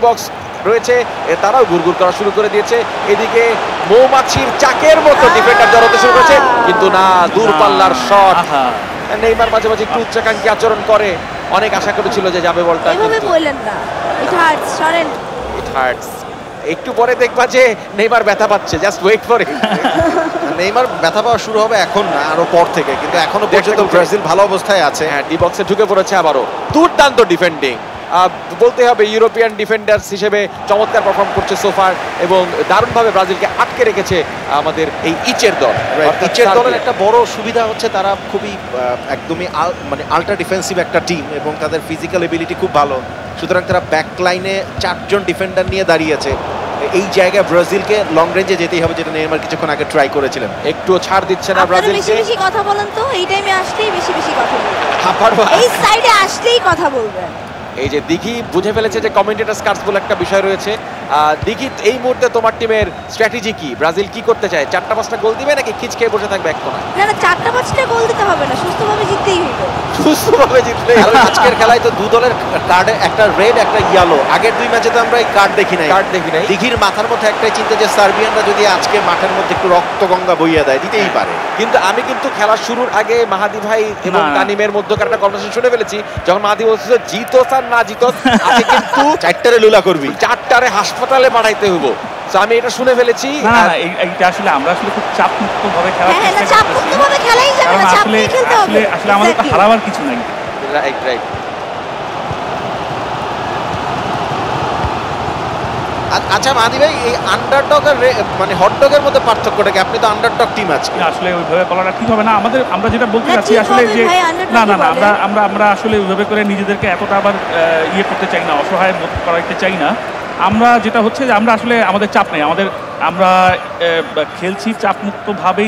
Box রয়েছে, তারাও গুড়গুড় করা শুরু করে দিয়েছে। এদিকে মৌমাছির চাকের মতো ডিফেন্ডার জড়াতে শুরু করেছে, কিন্তু না, দূরপাল্লার শট। নেইমার মাঝে মাঝে একটু উচ্চাকাঙ্ক্ষী আচরণ করে, অনেক আশা করেছিল যে যাবে বলটা। এভাবে বললেন না, it hurts, Soren. It hurts. একটু পরে দেখবা যে নেইমার ব্যথা পাচ্ছে, just wait for it. Neymar ব্যথা পাওয়া শুরু হবে এখন না, আরো পর থেকে, কিন্তু এখনো পর্যন্ত ব্রাজিল ভালো অবস্থায় আছে। হ্যাঁ, ডি বক্সে ঢুকে পড়েছে আবারও। দুর্দান্ত ডিফেন্ডিং, বলতে হবে ইউরোপিয়ান ডিফেন্ডার্স হিসেবে চমৎকার পারফর্ম করছে সোফার, এবং দারুণভাবে ব্রাজিলকে আটকে রেখেছে আমাদের এই ইচের দল। ইচের দলের একটা বড় সুবিধা হচ্ছে তারা খুবই একদমই মানে আল্ট্রা ডিফেন্সিভ একটা টিম, এবং তাদের ফিজিক্যাল এবিলিটি খুব ভালো। সুতরাং তারা ব্যাক লাইনে 4 জন ডিফেন্ডার নিয়ে দাঁড়িয়েছে। এই জায়গায় ব্রাজিলকে লং রেঞ্জে যেতেই হবে, যেটা নেইমার কিছুক্ষণ আগে ট্রাই করেছিলেন। একটুও ছাড় দিচ্ছে না ব্রাজিলকে। বেশি বেশি কথা বলেন তো, এই টাইমে আসলেই বেশি বেশি কথা বলবেন, এই সাইডে আসলেই কথা বলবেন। এই যে দিঘি বুঝে ফেলেছে যে কমেন্টেটরস কার্ডস বলে একটা বিষয় রয়েছে। দিঘি, এই মুহূর্তে তোমার টিমের স্ট্র্যাটেজি কি? ব্রাজিল কি করতে চায়? 4টা-5টা গোল দিবে নাকি খিচকে বসে থাকবে এক কোণায়? না না, 4টা-5টা গোল দিতে হবে না, সুস্থভাবে জিততেই হইবে। সুস্থভাবে জিতলে আজকের খেলায় তো দু দলের কার্ডে একটা রেড একটা ইয়েলো। আগের 2 ম্যাচে তো আমরা এই কার্ড দেখি নাই। দিঘির মাথার মধ্যে একটাই চিন্তা যে সার্বিয়ানরা যদি আজকে মাঠের মধ্যে একটু রক্তগঙ্গা বইয়া দেয়, দিতেই পারে। কিন্তু আমি কিন্তু খেলার শুরুর আগে মাহাদি ভাই এবং তানিমের মধ্যকার একটা কনভারসেশন শুনে ফেলেছি, যখন মাহাদি বলছিল জিতোস আর না জিতোস, আজকে কিন্তু 4টারে লুলা করবি, 4টারে হাসপাতালে পাঠাইতে হইব। আমি এটা শুনে ফেলেছি। এইটা আসলে আমরা আসলে খুব চাপমুক্ত ভাবে খেলার চেষ্টা করতেছি। চাপমুক্ত ভাবে খেলাই যাবে না, চাপ নিয়ে খেলতে হবে। আসলে আমাদের তো হারাবার কিছু নাই। Right right. আচ্ছা মাহাদি ভাই, এই আন্ডারডগ আর মানে হটডগের মধ্যে পার্থক্যটা কি? আপনি তো আন্ডারডগ টিম আছে। আসলে ওইভাবে বলাটা ঠিক হবে না। আমরা যেটা বলতে চাচ্ছি আসলে যে না না না, আমরা আসলে ওইভাবে করে নিজেদেরকে এতটা আবার ইয়ে করতে চাই না, অসহায় বোধ করাইতে চাই না। আমরা যেটা হচ্ছে যে আমরা আসলে আমাদের চাপ নেই, আমরা খেলছি চাপমুক্ত ভাবেই।